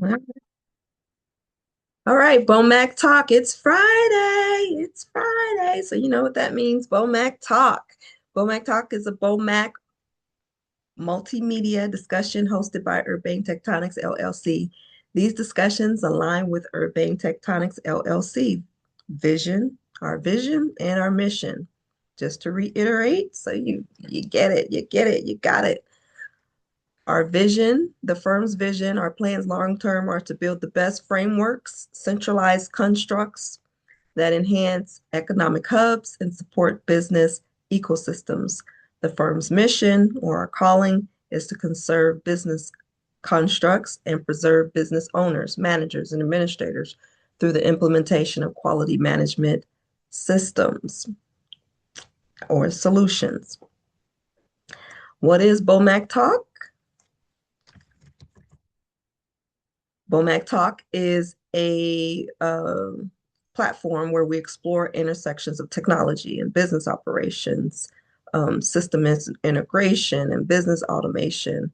All right, BOMAQ Talk. It's Friday. It's Friday. So you know what that means, BOMAQ Talk. BOMAQ Talk is a BOMAQ multimedia discussion hosted by Urbanetectonics LLC. These discussions align with Urbanetectonics LLC our vision and our mission. Just to reiterate, so you get it, you got it. Our vision, the firm's vision, our plans long term are to build the best frameworks, centralized constructs that enhance economic hubs and support business ecosystems. The firm's mission or our calling is to conserve business constructs and preserve business owners, managers, and administrators through the implementation of quality management systems or solutions. What is BOMAC Talk? BOMAC Talk is a platform where we explore intersections of technology and business operations, system integration and business automation,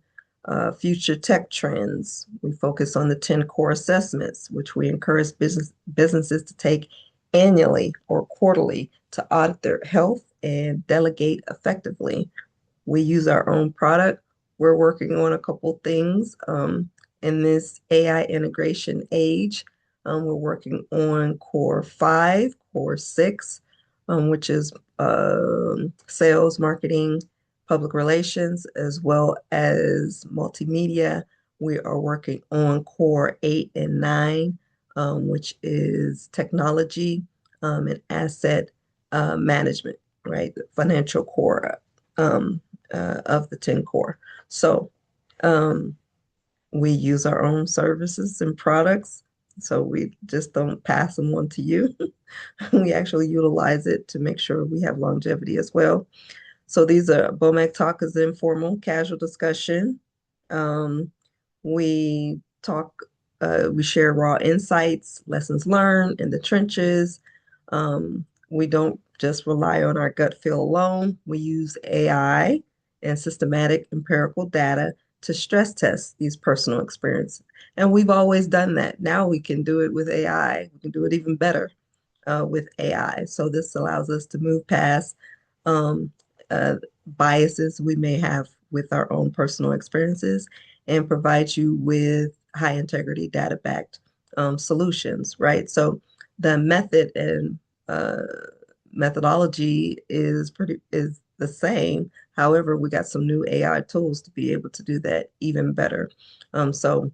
future tech trends. We focus on the 10 core assessments, which we encourage businesses to take annually or quarterly to audit their health and delegate effectively. We use our own product. We're working on a couple things in this AI integration age. We're working on core 5, core 6, which is sales, marketing, public relations, as well as multimedia. We are working on core 8 and 9, which is technology and asset management, right? The financial core of the 10 core. So we use our own services and products. So we just don't pass them on to you. We actually utilize it to make sure we have longevity as well. So these are BOMAC Talk is informal, casual discussion. We talk, we share raw insights, lessons learned in the trenches. We don't just rely on our gut feel alone. We use AI and systematic empirical data to stress test these personal experiences. And we've always done that. Now we can do it with AI. We can do it even better with AI. So this allows us to move past um, biases we may have with our own personal experiences and provide you with high integrity data backed solutions, right? So the method and methodology is the same. However, we got some new AI tools to be able to do that even better. So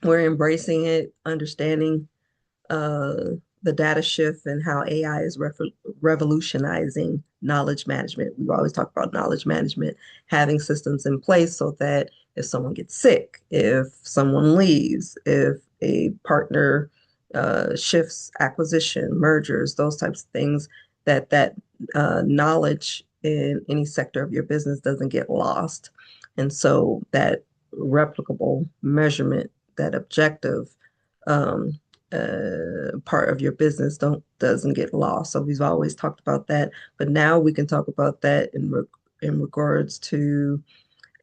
we're embracing it, understanding the data shift and how AI is revolutionizing knowledge management. We've always talked about knowledge management, having systems in place so that if someone gets sick, if someone leaves, if a partner shifts, acquisition, mergers, those types of things, that knowledge in any sector of your business doesn't get lost. And so that replicable measurement, that objective um, part of your business doesn't get lost. So we've always talked about that, but now we can talk about that in regards to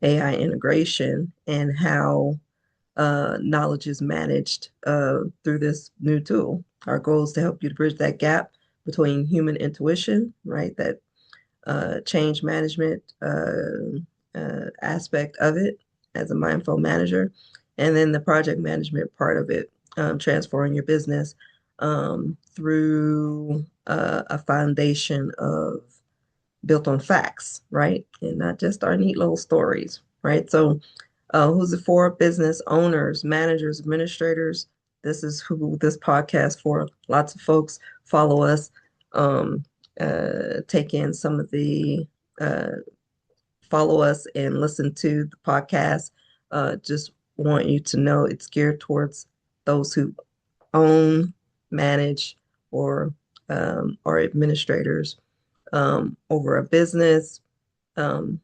AI integration and how knowledge is managed through this new tool. Our goal is to help you to bridge that gap between human intuition, right? That change management aspect of it as a mindful manager, and then the project management part of it, transforming your business through a foundation of built on facts, right? And not just our neat little stories, right? So, who's it for? Business owners, managers, administrators. This is who this podcast for. Lots of folks follow us, take in some of the, follow us and listen to the podcast. Just want you to know it's geared towards those who own, manage, or administrators over a business, um,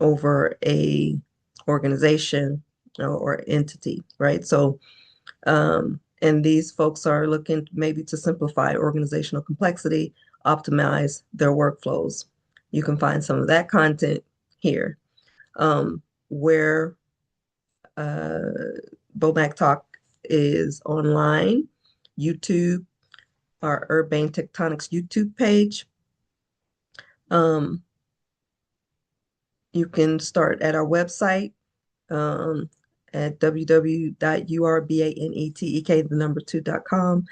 over a organization or entity, right? So, and these folks are looking maybe to simplify organizational complexity, optimize their workflows. You can find some of that content here, where uh, BOMAQtalk is online, YouTube, our Urbanetectonics YouTube page. You can start at our website at www.urbanetek2.com.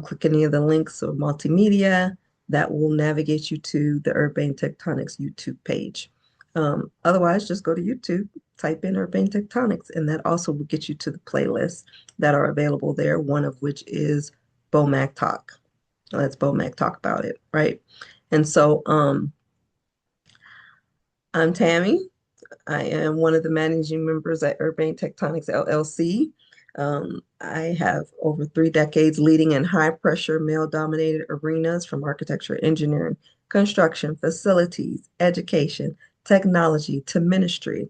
Click any of the links or multimedia that will navigate you to the Urbanetectonics YouTube page. Otherwise, just go to YouTube, type in Urbanetectonics, and that also will get you to the playlists that are available there, one of which is BOMAQtalk. Let's BOMAQ talk about it, right? And so I'm Tammy. I am one of the managing members at Urbanetectonics LLC. I have over 3 decades leading in high pressure, male dominated arenas from architecture, engineering, construction, facilities, education, technology to ministry.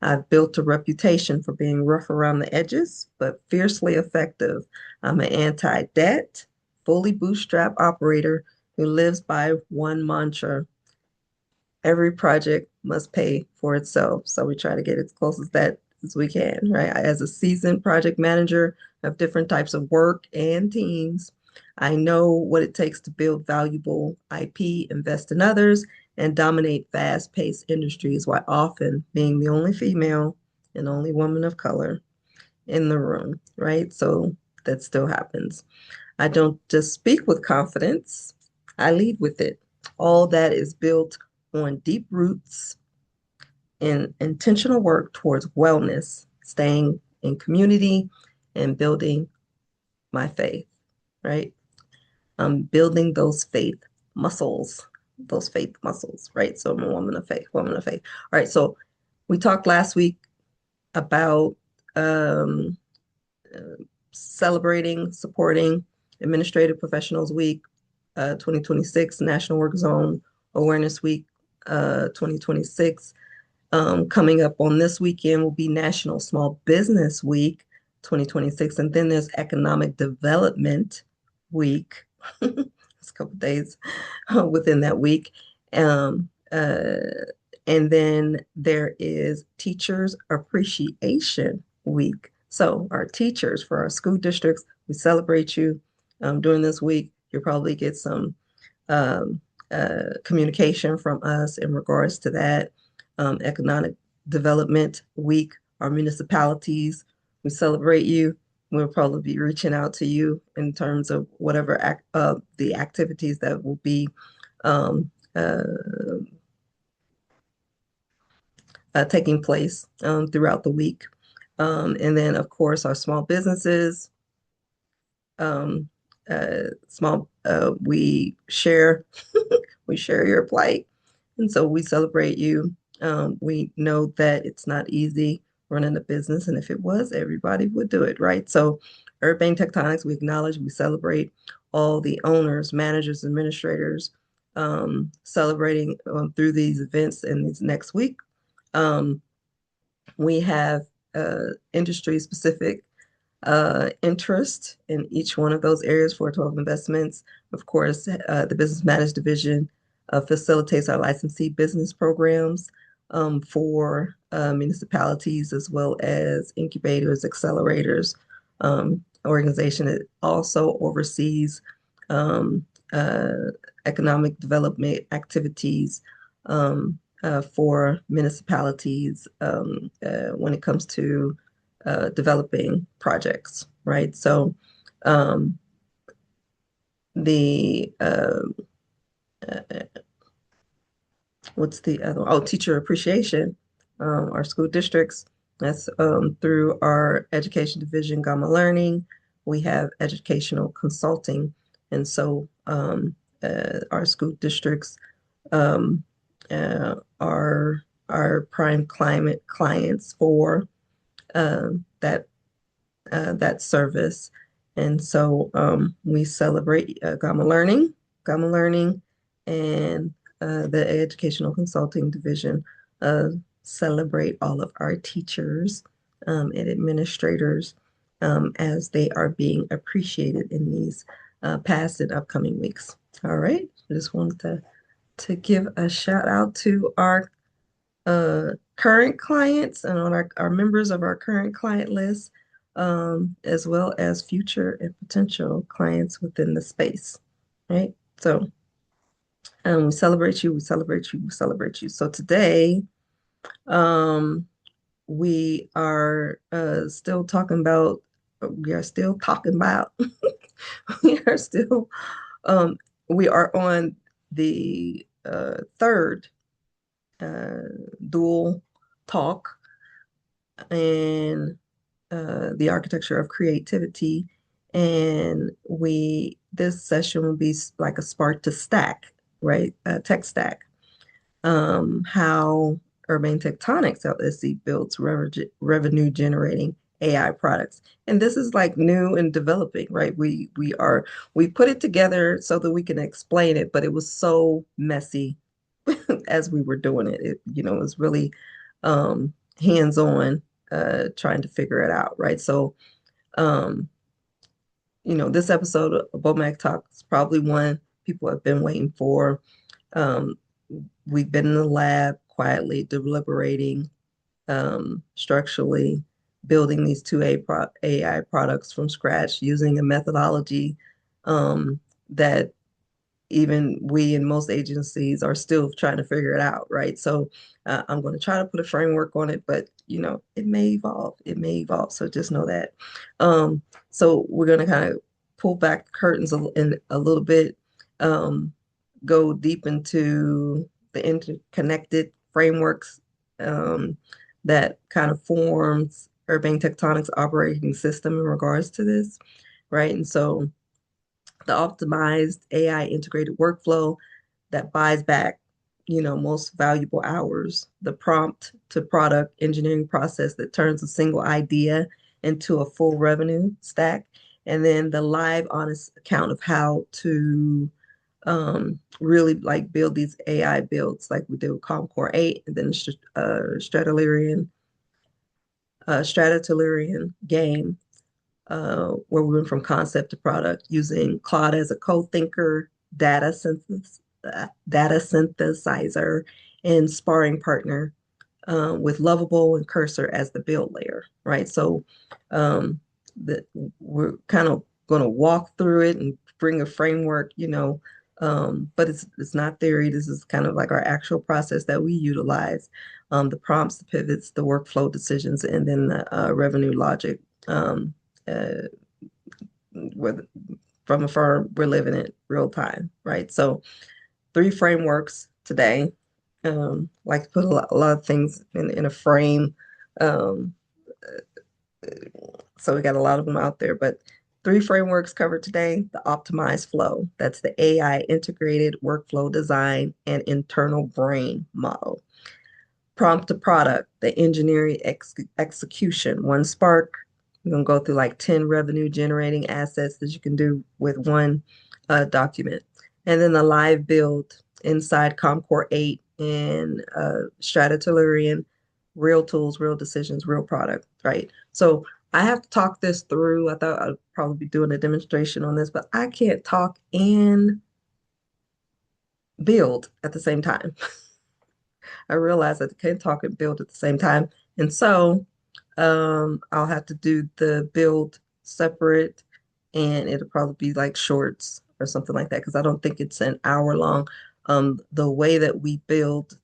I've built a reputation for being rough around the edges, but fiercely effective. I'm an anti-debt, fully bootstrap operator who lives by one mantra: every project must pay for itself. So we try to get as close as that as we can, right? As a seasoned project manager of different types of work and teams, I know what it takes to build valuable IP, invest in others, and dominate fast-paced industries while often being the only female and only woman of color in the room, right? So that still happens. I don't just speak with confidence, I lead with it. All that is built on deep roots in intentional work towards wellness, staying in community, and building my faith, right? Building those faith muscles, right? So I'm a woman of faith, woman of faith. All right, so we talked last week about um, celebrating, supporting Administrative Professionals Week 2026, National Work Zone Awareness Week 2026. Coming up on this weekend will be National Small Business Week 2026. And then there's Economic Development Week. It's a couple days within that week. And then there is Teachers Appreciation Week. So our teachers for our school districts, we celebrate you during this week. You'll probably get some um, communication from us in regards to that. Economic Development Week, our municipalities, we celebrate you. We'll probably be reaching out to you in terms of whatever the activities that will be um, uh, taking place throughout the week. And then, of course, our small businesses, um, we share we share your plight, and so we celebrate you. We know that it's not easy running a business, and if it was, everybody would do it, right? So Urbanetectonics, we acknowledge, we celebrate all the owners, managers, administrators, celebrating through these events in this next week. We have industry specific interest in each one of those areas for 12 investments. Of course, the Business Matters Division facilitates our licensee business programs for municipalities as well as incubators, accelerators, organization. It also oversees um, economic development activities for municipalities when it comes to developing projects, right? So um, the what's the other? Oh, teacher appreciation. Our school districts. That's through our education division, Gamma Learning. We have educational consulting, and so our school districts um, are our prime climate clients for that that service. And so we celebrate Gamma Learning, and the Educational Consulting Division celebrate all of our teachers and administrators as they are being appreciated in these past and upcoming weeks. All right, I just wanted to give a shout out to our current clients and on our members of our current client list. as well as future and potential clients within the space, right? So we celebrate you, we celebrate you, we celebrate you. So today, um, we are still talking about, we are still talking about, we are still, um, we are on the third uh, dual talk and the architecture of creativity. And this session will be like a spark to stack, right? A tech stack. How Urbanetectonics LLC builds revenue generating AI products. And this is like new and developing, right? We put it together so that we can explain it, but it was so messy as we were doing it. It was really hands-on trying to figure it out, right? So um, this episode of BOMAC Talk is probably one people have been waiting for. Um, we've been in the lab quietly deliberating, structurally building these two AI products from scratch using a methodology that even we in most agencies are still trying to figure it out, right? So I'm going to try to put a framework on it, but it may evolve. It may evolve. So just know that. So we're going to kind of pull back the curtains in a little bit, um, go deep into the interconnected frameworks um, that kind of forms Urbane Tectonic's operating system in regards to this, right? And so the optimized AI integrated workflow that buys back, most valuable hours, the prompt to product engineering process that turns a single idea into a full revenue stack, and then the live honest account of how to really like build these AI builds like we did with Core 8 and then Stratellurian game where we went from concept to product using Claude as a co-thinker, data synthesizer, and sparring partner with Lovable and Cursor as the build layer, right? So um, we're kind of going to walk through it and bring a framework, but it's not theory. This is kind of like our actual process that we utilize. The prompts, the pivots, the workflow decisions, and then the revenue logic. Uh, with from a firm, we're living it real time, right? So three frameworks today. Like to put a lot of things in a frame. Um, so we got a lot of them out there, but three frameworks covered today. The optimized flow, that's the AI integrated workflow design and internal brain model. Prompt to product, the engineering execution, one spark. We're going to go through like 10 revenue generating assets that you can do with one document. And then the live build inside Core 8 and Stratellurian, real tools, real decisions, real product, right? So I have to talk this through. I thought I'd probably be doing a demonstration on this, but I can't talk and build at the same time. I realized that I can't talk and build at the same time. And so I'll have to do the build separate and it'll probably be like shorts or something like that because I don't think it's an hour long. The way that we build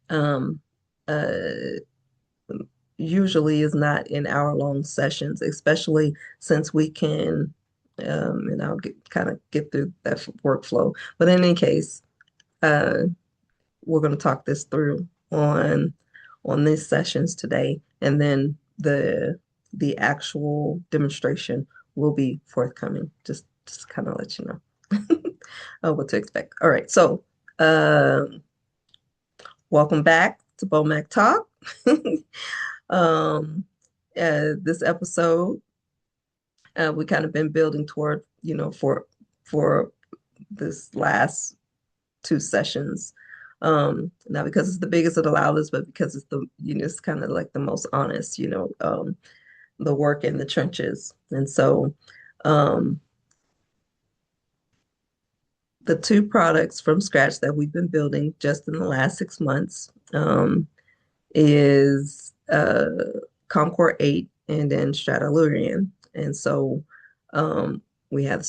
um, uh, usually is not in hour-long sessions, especially since we can, and I'll kind of get through that workflow. But in any case, uh, we're going to talk this through on these sessions today, and then the actual demonstration will be forthcoming. Just kind of let you know what to expect. All right, so welcome back to BOMAC Talk. um, this episode, we kind of been building toward, for this last two sessions. Not because it's the biggest of the loudest, but because it's it's kind of like the most honest, the work in the trenches. And so um, the two products from scratch that we've been building just in the last 6 months is Core 8 and then Stratellurian. And so we have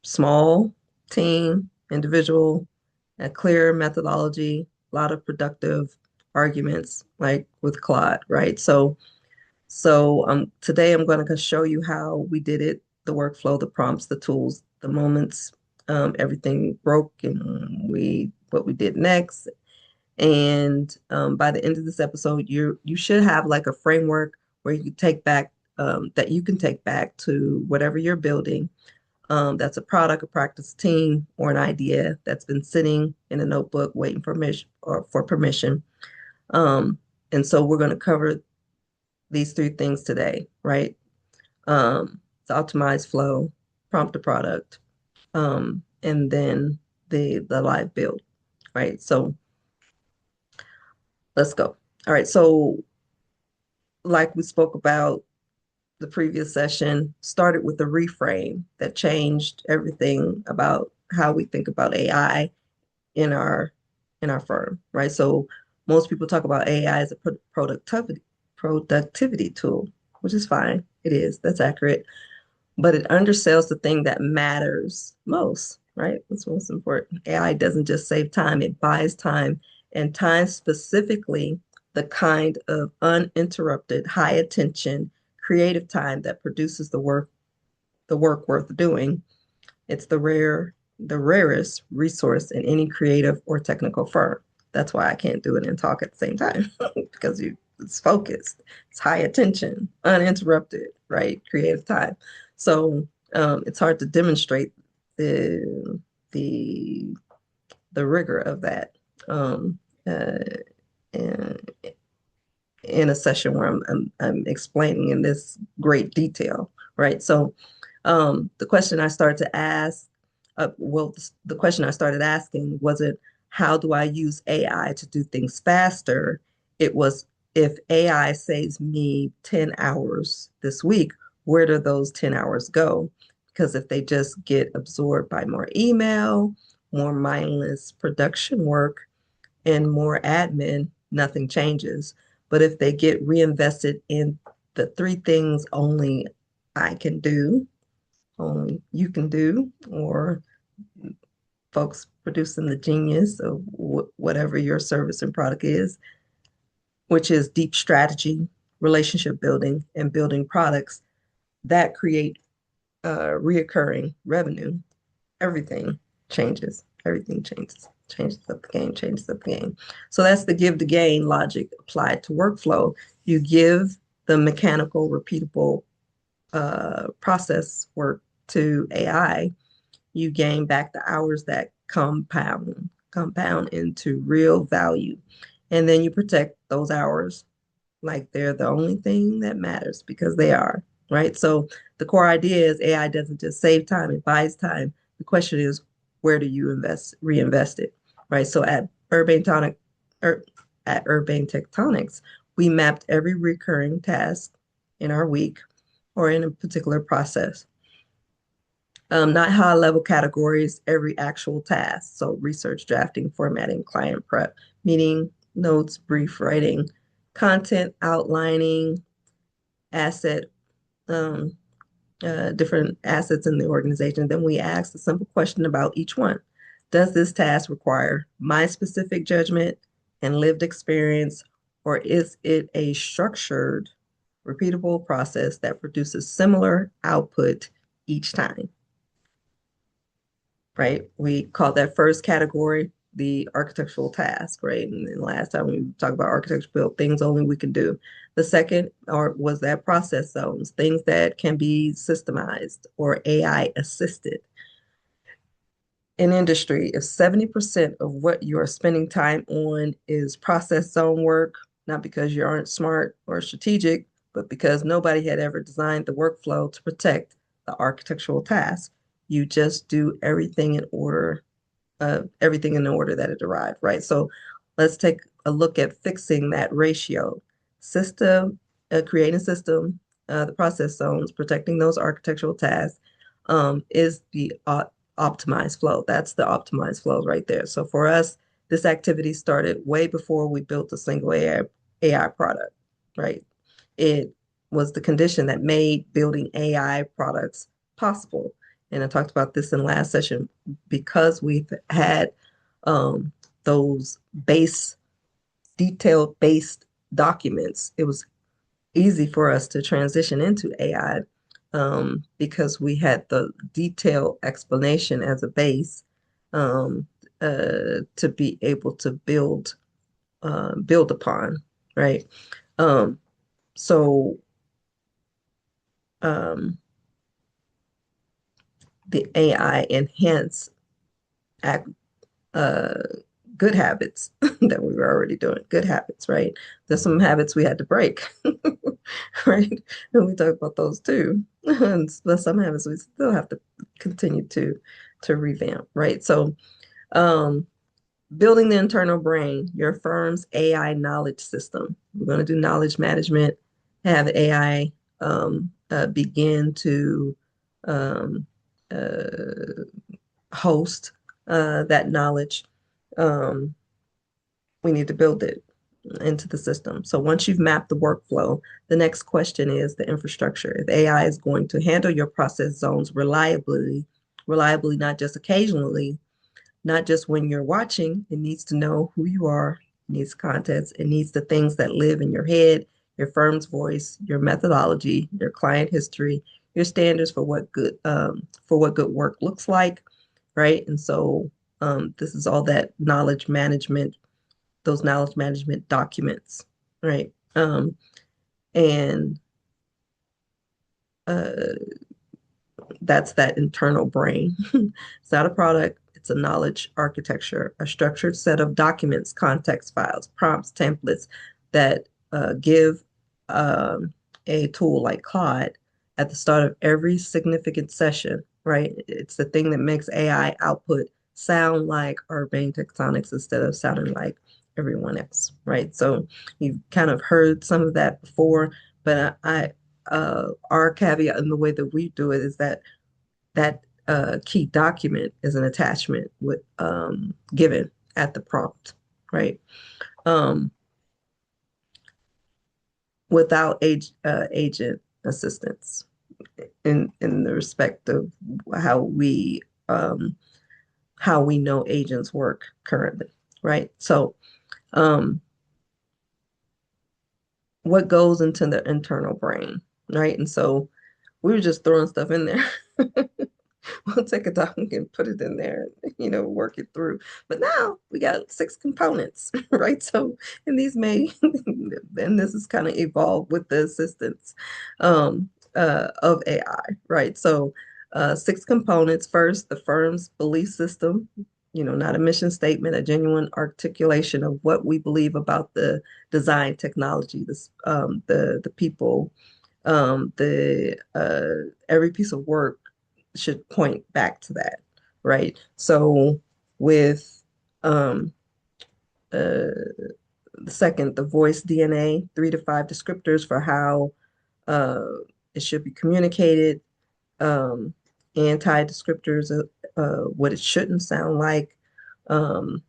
small team, individual, a clear methodology, a lot of productive arguments, like with Claude, right? So today I'm going to show you how we did it, the workflow, the prompts, the tools, the moments, everything broke, and what we did next. And by the end of this episode, you should have like a framework where you can take back that you can take back to whatever you're building. That's a product, a practice team, or an idea that's been sitting in a notebook waiting for permission or for permission. Um, and so we're going to cover these three things today, right? The optimized flow, prompt a product, and then the live build, right? So let's go. All right, so like we spoke about the previous session, started with a reframe that changed everything about how we think about AI in our firm, right? So most people talk about AI as a productivity tool, which is fine. It is. That's accurate. But it undersells the thing that matters most, right? That's most important. AI doesn't just save time, it buys time, and time specifically the kind of uninterrupted, high attention, creative time that produces the work worth doing. It's the rarest resource in any creative or technical firm. That's why I can't do it and talk at the same time because it's focused, it's high attention, uninterrupted, right? Creative time. So it's hard to demonstrate the the the rigor of that um, uh, in, in a session where I'm explaining in this great detail, right? So the question I started to ask, the question I started asking wasn't how do I use AI to do things faster? It was if AI saves me 10 hours this week, where do those 10 hours go? Because if they just get absorbed by more email, more mindless production work, and more admin, nothing changes. But if they get reinvested in the three things only I can do, only you can do, or folks producing the genius of whatever your service and product is, which is deep strategy, relationship building, and building products that create reoccurring revenue, everything changes. Everything changes up the game, changes up the game. So that's the give to gain logic applied to workflow. You give the mechanical, repeatable process work to AI, you gain back the hours that compound into real value. And then you protect those hours like they're the only thing that matters because they are, right? So the core idea is AI doesn't just save time, it buys time. The question is, where do you reinvest it, right? So er, at Urbanetectonics, we mapped every recurring task in our week or in a particular process. Not high level categories, every actual task. So research, drafting, formatting, client prep, meeting, notes, brief writing, content outlining, asset, um, different assets in the organization. Then we ask a simple question about each one. Does this task require my specific judgment and lived experience, or is it a structured, repeatable process that produces similar output each time? Right? We call that first category the architectural task, right? And then last time we talked about architecture built things only we can do. The second or was that process zones, things that can be systemized or AI assisted. In industry, if 70% of what you are spending time on is process zone work, not because you aren't smart or strategic, but because nobody had ever designed the workflow to protect the architectural task. You just do everything in the order that it arrived, right? So let's take a look at fixing that ratio. System, creating system, the process zones, protecting those architectural tasks is the optimized flow. That's the optimized flow right there. So for us, this activity started way before we built a single AI product, right? It was the condition that made building AI products possible. And I talked about this in the last session because we've had those detailed based documents. It was easy for us to transition into AI because we had the detailed explanation as a base um, to be able to build upon, right? Um, so um, the AI enhance act, uh, good habits that we were already doing, good habits, right? There's some habits we had to break, right? And we talk about those too. But some habits we still have to continue to revamp, right? So um, building the internal brain, your firm's AI knowledge system. We're going to do knowledge management, have AI begin to um, uh, host that knowledge. Um, we need to build it into the system. So once you've mapped the workflow, the next question is the infrastructure. If AI is going to handle your process zones reliably, not just occasionally, not just when you're watching, it needs to know who you are, it needs context, it needs the things that live in your head, your firm's voice, your methodology, your client history, your standards for what good work looks like, right? And so this is all that knowledge management, those knowledge management documents, right? And uh, that's that internal brain. It's not a product, it's a knowledge architecture, a structured set of documents, context files, prompts, templates that give um, a tool like Claude at the start of every significant session, right? It's the thing that makes AI output sound like Urbanetectonics instead of sounding like everyone else, right? So you've kind of heard some of that before, but our caveat in the way that we do it is that key document is an attachment with given at the prompt, right? Um, without agent assistance in the respect of how we um, how we know agents work currently, right? So um, what goes into the internal brain, right? And so we were just throwing stuff in there. We'll take a doc and put it in there, work it through. But now we got 6 components, right? So, and these may, and this is kind of evolved with the assistance of AI, right? So, 6 components. First, the firm's belief system, not a mission statement, a genuine articulation of what we believe about the design technology, the people, the every piece of work should point back to that, right? So with um, uh, the second, the voice DNA, 3 to 5 descriptors for how uh, it should be communicated, um, anti-descriptors, what it shouldn't sound like, um,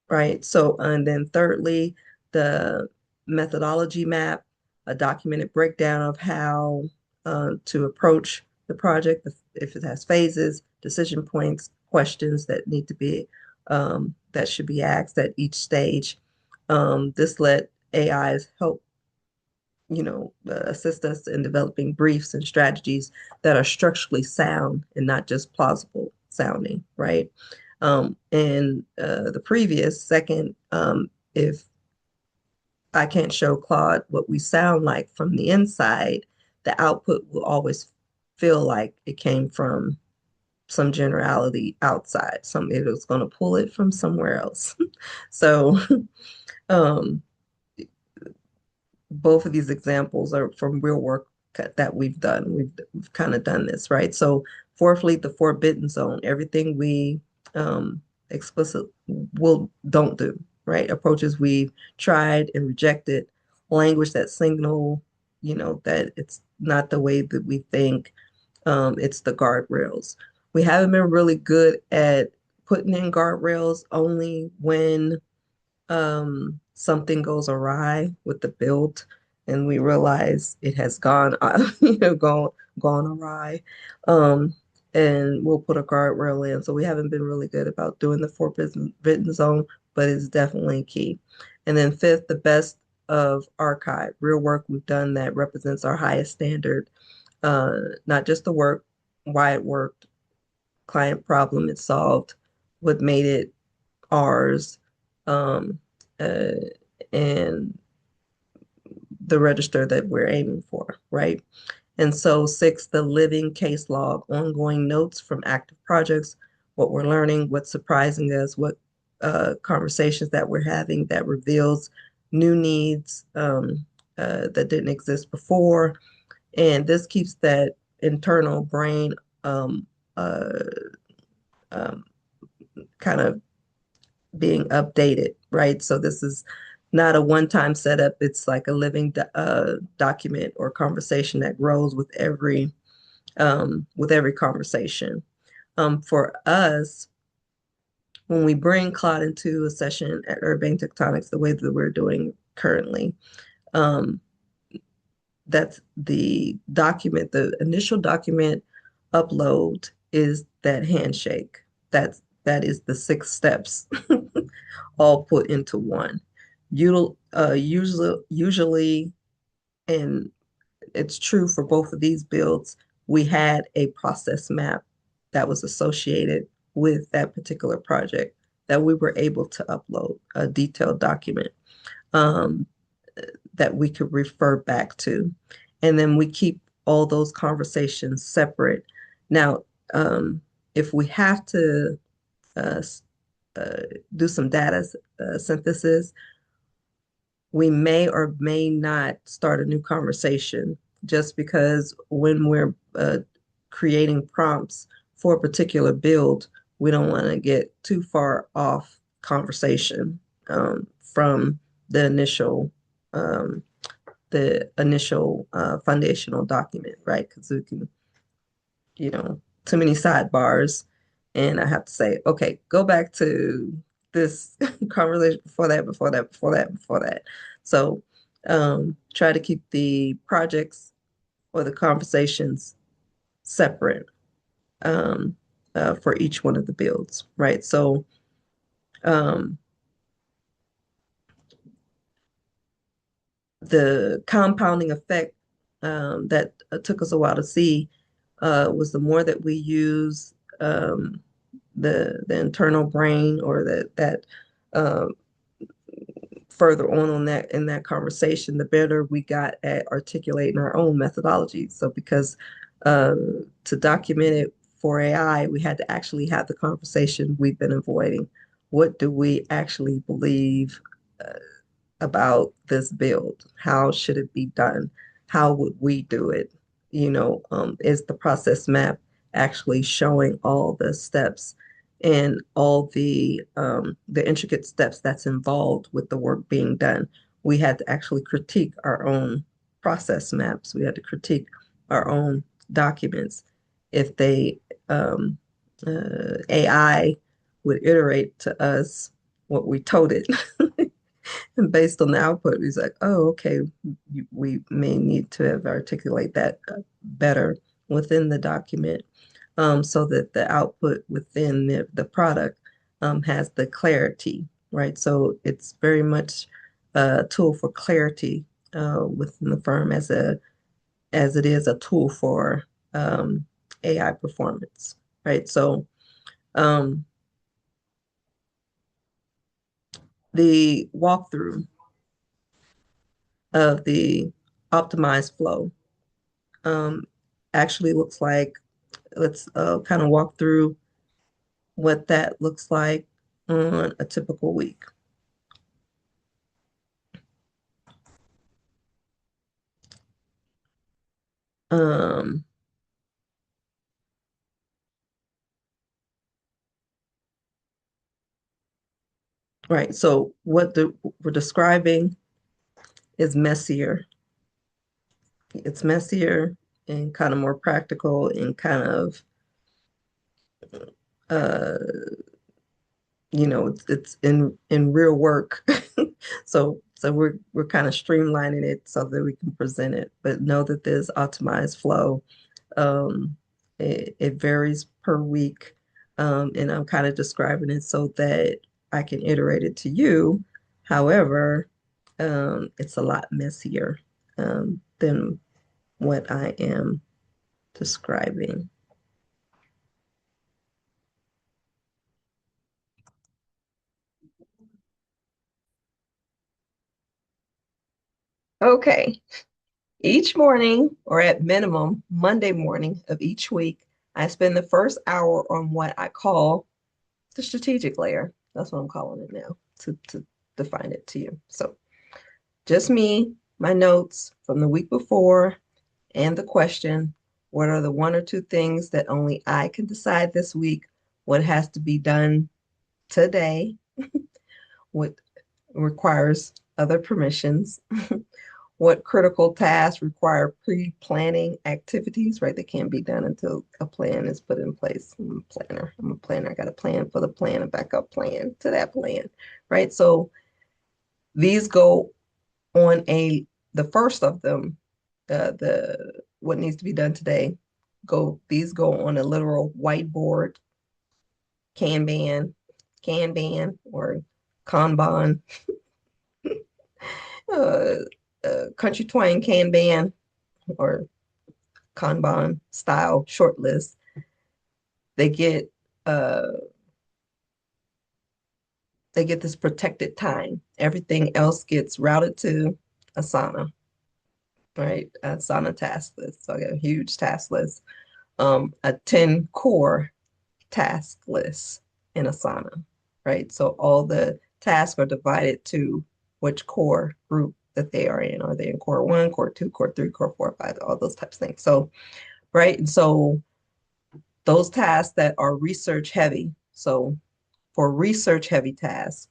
right? So, and then thirdly, the methodology map, a documented breakdown of how to approach the project, if it has phases, decision points, questions that need to be, that should be asked at each stage. This let AIs help, assist us in developing briefs and strategies that are structurally sound and not just plausible sounding, right? And the previous second, if I can't show Claude what we sound like from the inside, the output will always feel like it came from some generality outside. It was going to pull it from somewhere else. So um, both of these examples are from real work that we've done. We've kind of done this, right? So fourthly, the forbidden zone, everything we explicit will don't do, right? Approaches we've tried and rejected, language that signal, that it's not the way that we think. It's the guardrails. We haven't been really good at putting in guardrails only when something goes awry with the build and we realize it has gone, gone awry. Um, and we'll put a guardrail in. So we haven't been really good about doing the forbidden zone, but it's definitely key. And then fifth, the best of archive, real work we've done that represents our highest standard, not just the work, why it worked, client problem it solved, what made it ours, um, uh, and the register that we're aiming for, right? And so six, the living case log, ongoing notes from active projects, what we're learning, what's surprising us, what conversations that we're having that reveals new needs that didn't exist before. And this keeps that internal brain um, uh, um, kind of being updated, right? So this is not a one-time setup. It's like a living document or conversation that grows with every conversation. For us, when we bring Claude into a session at Urbanetectonics, the way that we're doing currently, um, that's the document, the initial document upload is that handshake. That is the 6 steps all put into one. Usually, and it's true for both of these builds, we had a process map that was associated with that particular project that we were able to upload a detailed document um, that we could refer back to. And then we keep all those conversations separate. Now, if we have to uh, uh, do some data synthesis, we may or may not start a new conversation just because when we're creating prompts for a particular build, we don't want to get too far off conversation from the initial um, foundational document, right? Because we can, too many sidebars, and I have to say, okay, go back to this conversation before that, before that, before that, before that. So try to keep the projects or the conversations separate um, for each one of the builds, right? So um, the compounding effect that took us a while to see was the more that we use the internal brain or that um, further on that in that conversation, the better we got at articulating our own methodology. So because to document it for AI, we had to actually have the conversation we've been avoiding. What do we actually believe uh, about this build? How should it be done? How would we do it? Is the process map actually showing all the steps and all the intricate steps that's involved with the work being done? We had to actually critique our own process maps. We had to critique our own documents. If they AI would iterate to us what we told it. And based on the output, he's like, oh, okay, we may need to have articulate that better within the document so that the output within the product has the clarity, right? So it's very much a tool for clarity within the firm as it is a tool for AI performance, right? So um, the walkthrough of the optimized flow um, actually looks like. Let's kind of walk through what that looks like on a typical week. Um, right. So we're describing is messier. It's messier and kind of more practical and kind of uh, it's in real work So we're kind of streamlining it so that we can present it, but know that there's optimized flow. Um, it varies per week, and I'm kind of describing it so that I can iterate it to you. However, it's a lot messier than what I am describing. Okay. Each morning, or at minimum, Monday morning of each week, I spend the first hour on what I call the strategic layer. That's what I'm calling it now to define it to you. So just me, my notes from the week before, and the question, what are the one or two things that only I can decide this week? What has to be done today? What requires other permissions? What critical tasks require pre-planning activities, right? They can't be done until a plan is put in place. I'm a planner. I'm a planner. I got a plan for the plan, a backup plan to that plan, right? So these go on the first of them, the what needs to be done today, these go on a literal whiteboard, Kanban, Kanban or Kanban, uh, country twang Kanban or Kanban style short list. They get uh they get this protected time. Everything else gets routed to Asana, right? Asana task list. So I got a huge task list. A 10 core task list in Asana, right? So all the tasks are divided to which core group that they are in. Are they in core one, core two, core three, core four, five, all those types of things. So, right. And so those tasks that are research heavy. So for research heavy tasks,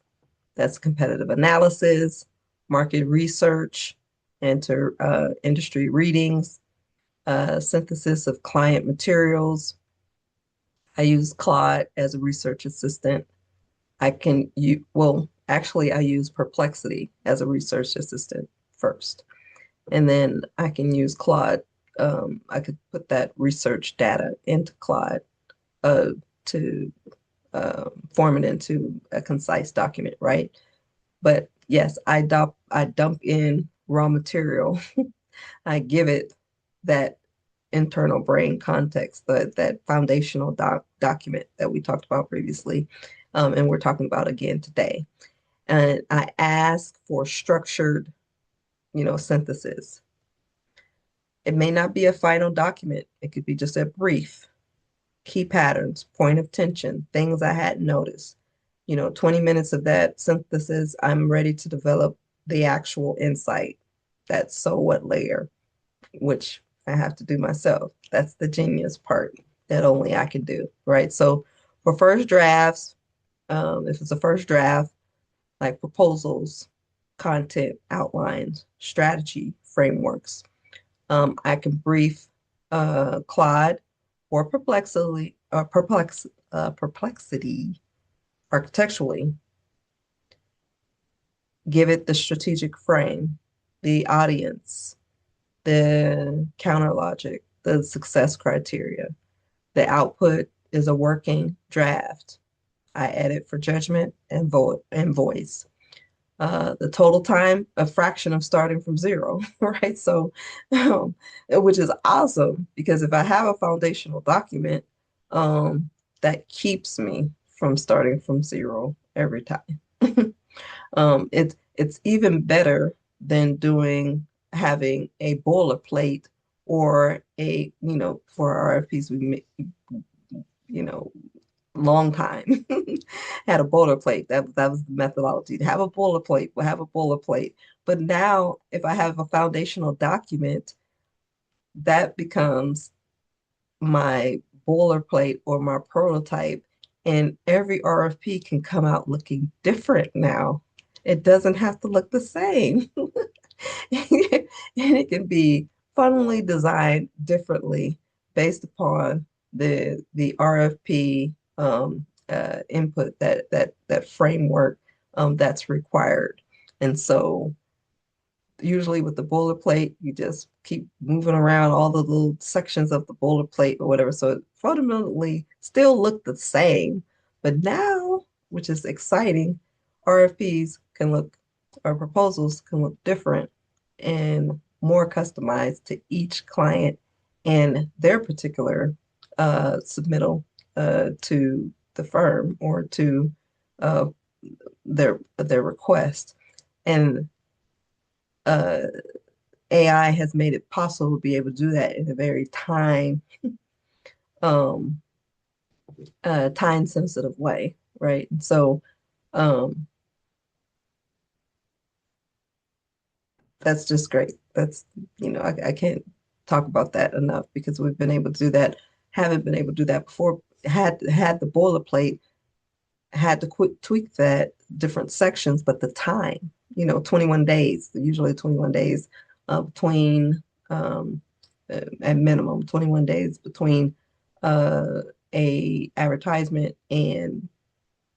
that's competitive analysis, market research, enter industry readings, synthesis of client materials. I use Claude as a research assistant. Actually, I use Perplexity as a research assistant first. And then I can use Claude. I could put that research data into Claude uh, to form it into a concise document, right? But yes, I dump in raw material. I give it that internal brain context, that foundational document that we talked about previously, and we're talking about again today. And I ask for structured, synthesis. It may not be a final document. It could be just a brief, key patterns, point of tension, things I hadn't noticed. 20 minutes of that synthesis, I'm ready to develop the actual insight. That so what layer, which I have to do myself. That's the genius part that only I can do, right? So for first drafts, if it's a first draft, like proposals, content outlines, strategy frameworks, I can brief Claude or Perplexity architecturally, give it the strategic frame, the audience, the counter logic, the success criteria. The output is a working draft. I edit for judgment and voice. The total time, a fraction of starting from zero, right? So, which is awesome because if I have a foundational document, that keeps me from starting from zero every time. It's even better than having a boilerplate or for RFPs we make, you know, long time had a boilerplate. That was the methodology. To have a boilerplate, we'll have a boilerplate. But now if I have a foundational document, that becomes my boilerplate or my prototype, and every RFP can come out looking different now. It doesn't have to look the same. And it can be funnily designed differently based upon the RFP input that framework that's required. And so usually with the boilerplate, you just keep moving around all the little sections of the boilerplate or whatever. So it fundamentally still looked the same. But now, which is exciting, RFPs can look, or proposals can look different and more customized to each client and their particular submittal to the firm or to uh, their request. And uh, AI has made it possible to be able to do that in a very um, time sensitive way, right? And so um, that's just great. That's, I can't talk about that enough because we've been able to do that, haven't been able to do that before, had the boilerplate, had to tweak that different sections, but the time, 21 days, usually 21 days between, um, at minimum, 21 days between uh, a advertisement and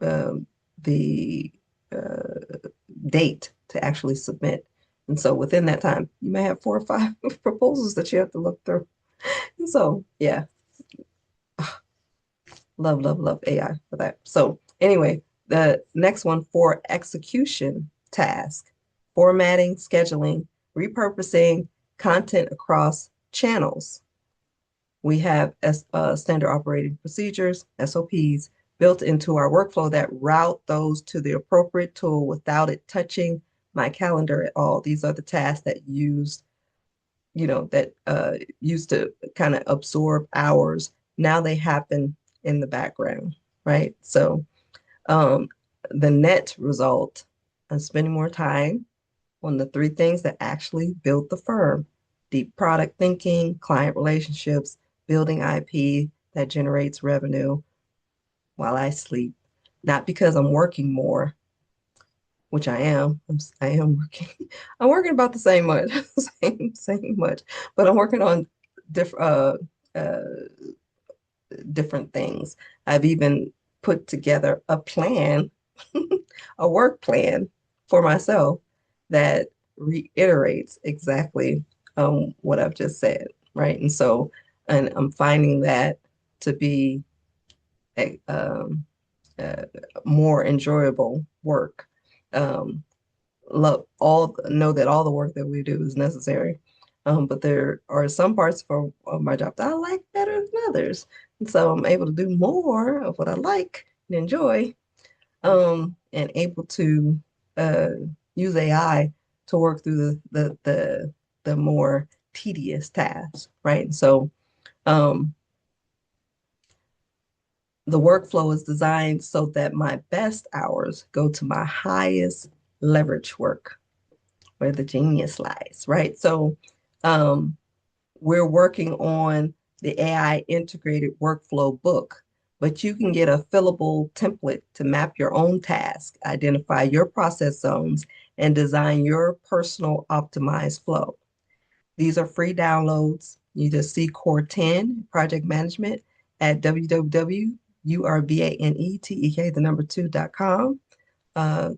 um, the uh, date to actually submit. And so within that time, you may have 4 or 5 proposals that you have to look through. And so, yeah, love, love, love AI for that. So anyway, the next one for execution task, formatting, scheduling, repurposing content across channels. We have standard operating procedures, SOPs, built into our workflow that route those to the appropriate tool without it touching my calendar at all. These are the tasks that used to kind of absorb hours. Now they happen in the background, right? So um, the net result, I'm spending more time on the 3 things that actually built the firm: deep product thinking, client relationships, building IP that generates revenue while I sleep. Not because I'm working more, which I am. I am working. I'm working about the same much, same much, but I'm working on different different things. I've even put together a plan, a work plan for myself that reiterates exactly what I've just said, right? And so, and I'm finding that to be a, uh, more enjoyable work. Um, know that all the work that we do is necessary. But there are some parts of my job that I like better than others. And so I'm able to do more of what I like and enjoy, and able to uh, use AI to work through the more tedious tasks, right? And so um, the workflow is designed so that my best hours go to my highest leverage work, where the genius lies, right? So um, we're working on the AI integrated workflow book, but you can get a fillable template to map your own task, identify your process zones, and design your personal optimized flow. These are free downloads. You just see Core 10 Project Management at www.urbanetectok, the number 2.com.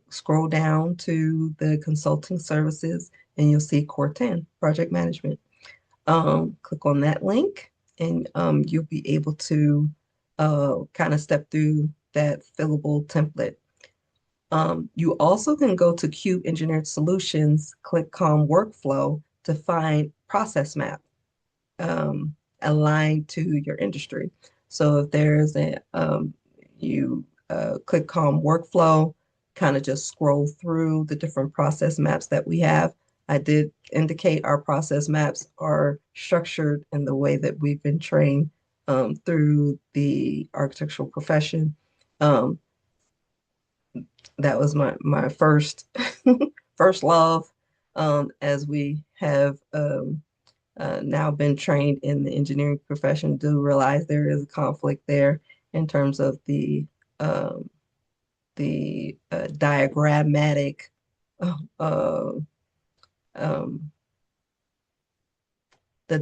Scroll down to the consulting services and you'll see Core 10 Project Management. Click on that link and you'll be able to kind of step through that fillable template. You also can go to Cube Engineered Solutions, click on Workflow to find process map aligned to your industry. So if there's you click on Workflow, kind of just scroll through the different process maps that we have. I did indicate our process maps are structured in the way that we've been trained through the architectural profession. Um, that was my first first love, as we have now been trained in the engineering profession, do realize there is a conflict there in terms of um, the diagrammatic uh, uh, um, the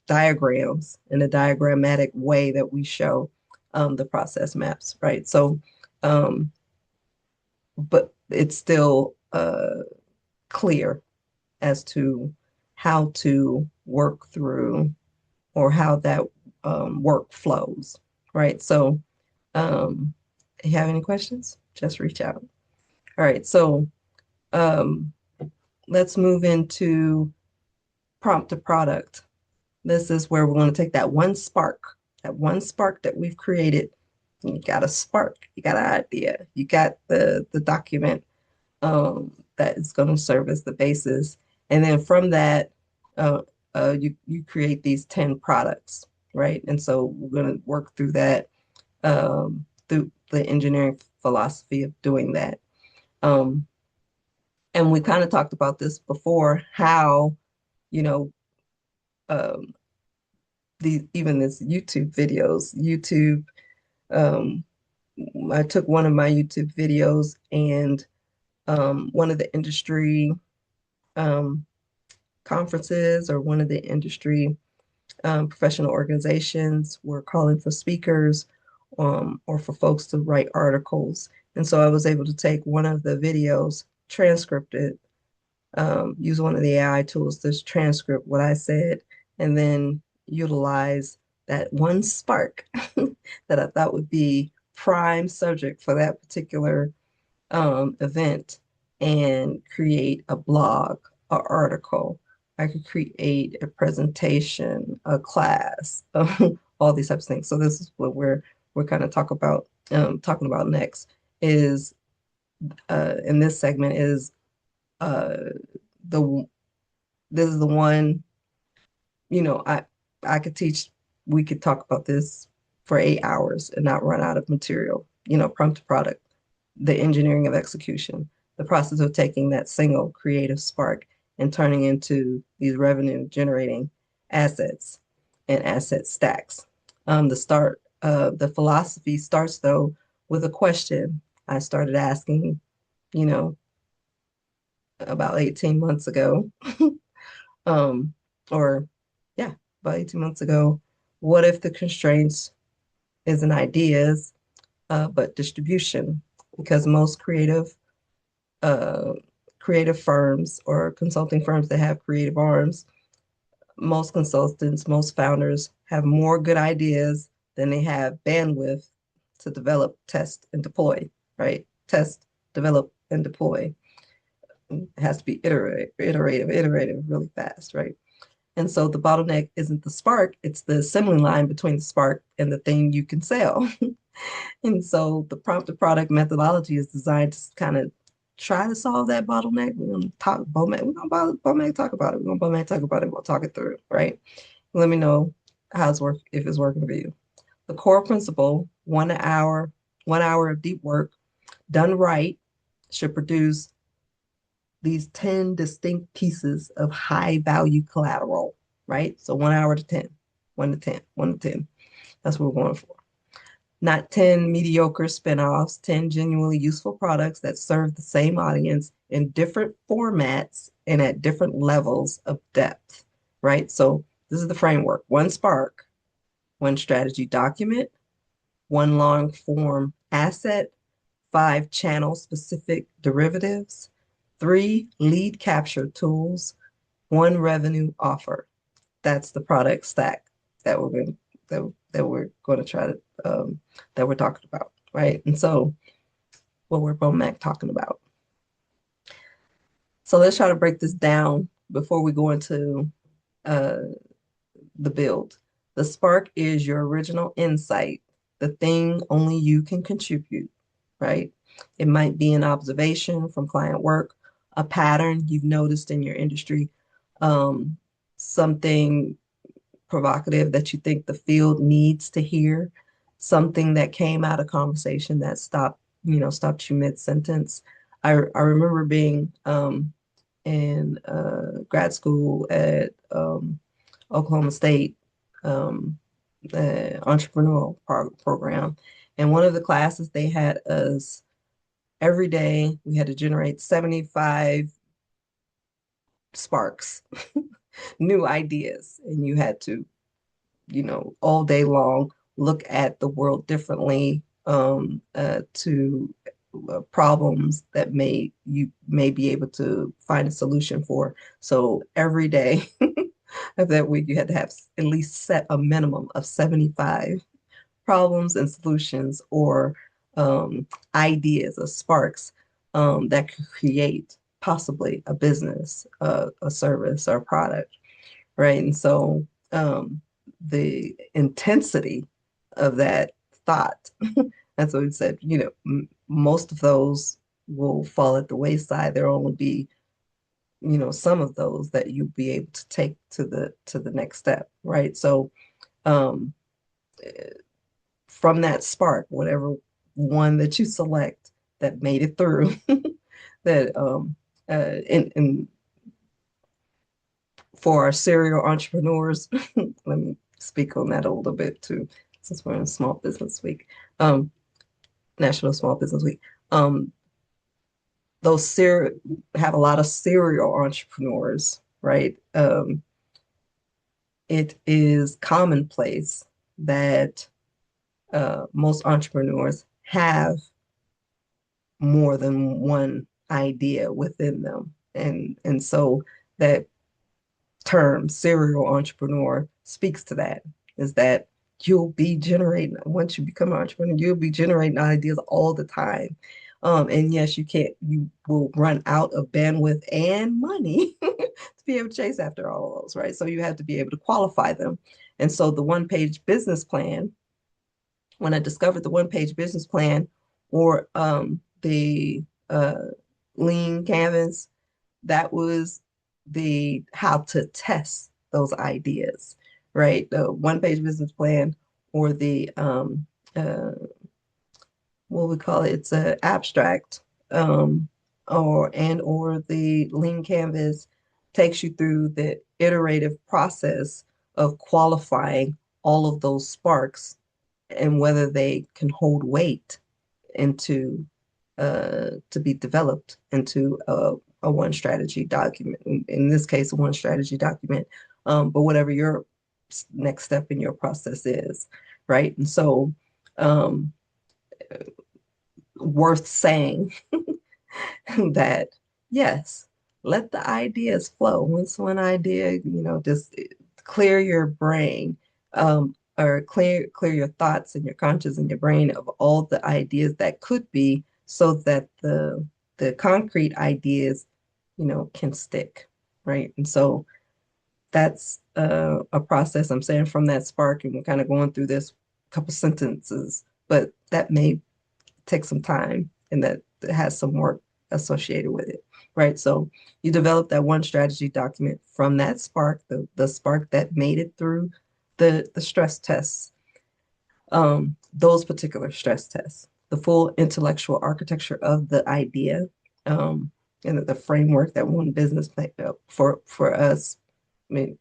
diagrams and the diagrammatic way that we show the process maps, right? So, um, but it's still clear as to how to work through or how that work flows, right? So, if you have any questions, just reach out. All right, so um, let's move into prompt to product. This is where we're going to take that one spark that we've created. You got a spark, you got an idea, you got the document that is going to serve as the basis. And then from that, uh, you create these 10 products, right? And so we're going to work through that through the engineering philosophy of doing that. Um, and we kind of talked about this before, how, you know, um, even this YouTube videos, um, I took one of my YouTube videos and one of the industry um, conferences or one of the industry professional organizations were calling for speakers or for folks to write articles. And so I was able to take one of the videos, transcript it, use one of the AI tools to transcript what I said, and then utilize that one spark that I thought would be prime subject for that particular event and create a blog, an article. I could create a presentation, a class, all these types of things. So this is what we're kind of talking about next is in this segment is uh, the this is the one, you know, I could teach, we could talk about this for 8 hours and not run out of material, prompt to product, the engineering of execution, the process of taking that single creative spark and turning into these revenue generating assets and asset stacks. The philosophy starts though with a question I started asking, you know, about 18 months ago. um, or yeah, about 18 months ago. What if the constraints isn't ideas, but distribution? Because most uh, creative firms or consulting firms that have creative arms, most consultants, most founders have more good ideas than they have bandwidth to develop, test, and deploy, right? Test, develop, and deploy. It has to be iterative, really fast, right? And so the bottleneck isn't the spark, it's the assembly line between the spark and the thing you can sell. And so the prompt to product methodology is designed to kind of try to solve that bottleneck. We're going to talk BOMAQ. We're going to BOMAQ talk about it. We're going to BOMAQ talk about it. We'll talk it through, right? Let me know how it's work if it's working for you. The core principle, 1 hour of deep work done right should produce these 10 distinct pieces of high value collateral, right? So 1 hour to 10, 1 to 10, 1 to 10. That's what we're going for. Not 10 mediocre spinoffs, 10 genuinely useful products that serve the same audience in different formats and at different levels of depth, right? So this is the framework. One spark, one strategy document, one long form asset, 5 channel specific derivatives, 3 lead capture tools, 1 revenue offer. That's the product stack that we're going that we're going to try to that we're talking about, right? And so what we're BOMAQ talking about. So let's try to break this down before we go into uh, the build. The spark is your original insight, the thing only you can contribute, right? It might be an observation from client work, a pattern you've noticed in your industry, um, something provocative that you think the field needs to hear, something that came out of conversation that stopped you mid-sentence. I remember being in grad school at Oklahoma State um, entrepreneurial program. And one of the classes they had us every day, we had to generate 75 sparks, new ideas. And you had to, all day long, look at the world differently to problems that you may be able to find a solution for. So every day of that week, you had to have at least set a minimum of 75 problems and solutions or ideas or sparks that could create possibly a business, a service, or a product, right? And so the intensity of that thought, that's what we said, most of those will fall at the wayside. There'll only be, some of those that you'll be able to take to the next step, right? So um, from that spark, whatever one that you select that made it through, that and for our serial entrepreneurs, let me speak on that a little bit too, since we're in Small Business Week, um, National Small Business Week. Those have a lot of serial entrepreneurs, right? It is commonplace that most entrepreneurs have more than one idea within them. And so that term serial entrepreneur speaks to that, is that you'll be generating, once you become an entrepreneur, you'll be generating ideas all the time. And yes, you will run out of bandwidth and money to be able to chase after all of those, right? So you have to be able to qualify them. And so the one-page business plan, when I discovered the one-page business plan or the lean canvas, that was the how to test those ideas, right? The one-page business plan or the what we call it, it's an abstract, or the lean canvas takes you through the iterative process of qualifying all of those sparks and whether they can hold weight into to be developed into a one strategy document. In this case, a one strategy document, but whatever your next step in your process is, right? And so, worth saying that yes, let the ideas flow. Once one idea, just clear your brain, or clear your thoughts and your conscious and your brain of all the ideas that could be, so that the concrete ideas, can stick, right? And so that's a process. I'm saying from that spark, and we're kind of going through this couple sentences, but that may take some time and that has some work associated with it, right? So you develop that one strategy document from that spark, the spark that made it through the stress tests, those particular stress tests, the full intellectual architecture of the idea, and the framework that one business plan for us. I mean,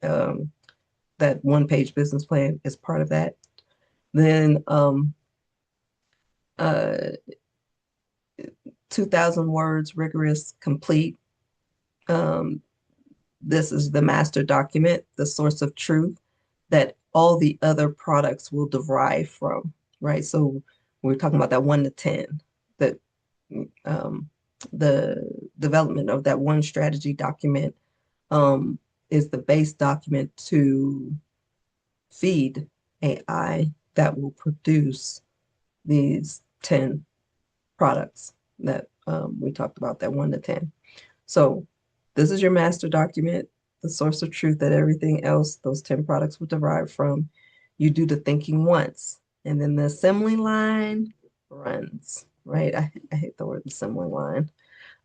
that one-page business plan is part of that. Then uh, 2,000 words, rigorous, complete. This is the master document, the source of truth that all the other products will derive from, right? So we're talking about that 1 to 10, that the development of that one strategy document is the base document to feed AI that will produce these 10 products that we talked about, that 1 to 10. So this is your master document, the source of truth that everything else, those 10 products will derive from. You do the thinking once, and then the assembly line runs, right? I hate the word assembly line.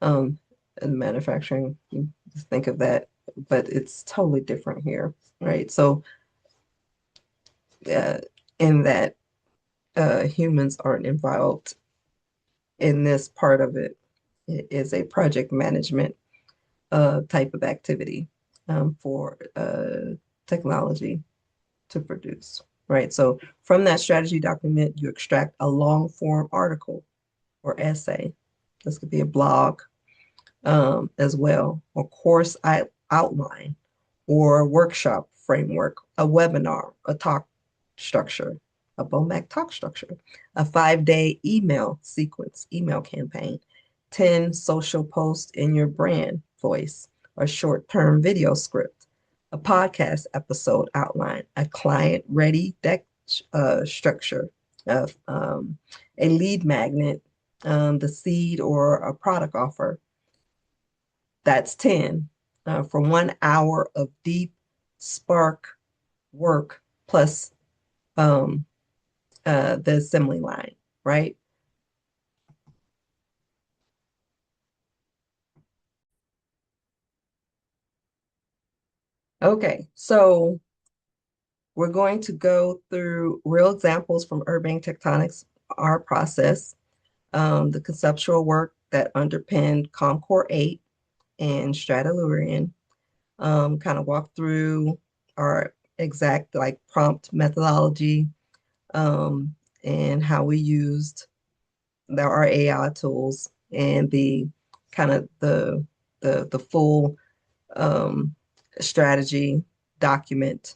In manufacturing, you just think of that, but it's totally different here, right? So in that humans aren't involved in this part of it. It is a project management type of activity for technology to produce, right? So from that strategy document, you extract a long form article or essay. This could be a blog as well, or course outline, or a workshop framework, a webinar, a talk structure, a BOMAC talk structure, a 5-day email sequence, email campaign, 10 social posts in your brand voice, a short-term video script, a podcast episode outline, a client-ready deck structure of a lead magnet, the seed or a product offer. That's 10 for 1 hour of deep Spark work plus the assembly line, right? Okay, so we're going to go through real examples from Urbanetectonics, our process, the conceptual work that underpinned Concord 8 and Stratellurian, kind of walk through our exact like prompt methodology, and how we used our AI tools and the kind of the full um, strategy document,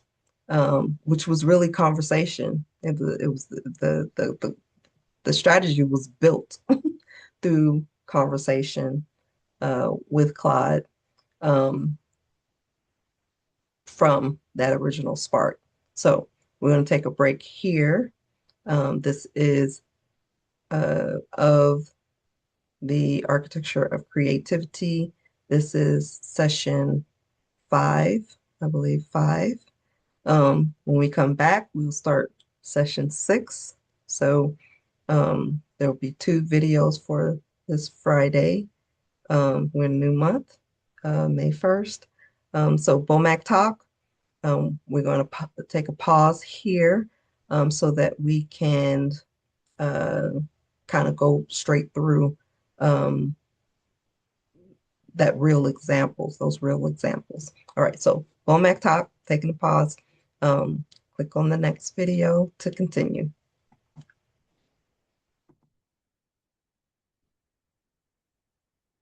which was really conversation. It was the strategy was built through conversation with Claude, um, from that original spark. So we're going to take a break here. This is of the architecture of creativity. This is session 5, I believe 5. When we come back, we'll start session 6. So there will be 2 videos for this Friday. We're in a new month, May 1st. So BOMAC Talk, we're going to take a pause here so that we can uh, kind of go straight through um, those real examples. All right, so BOMAC Talk, taking a pause. Click on the next video to continue.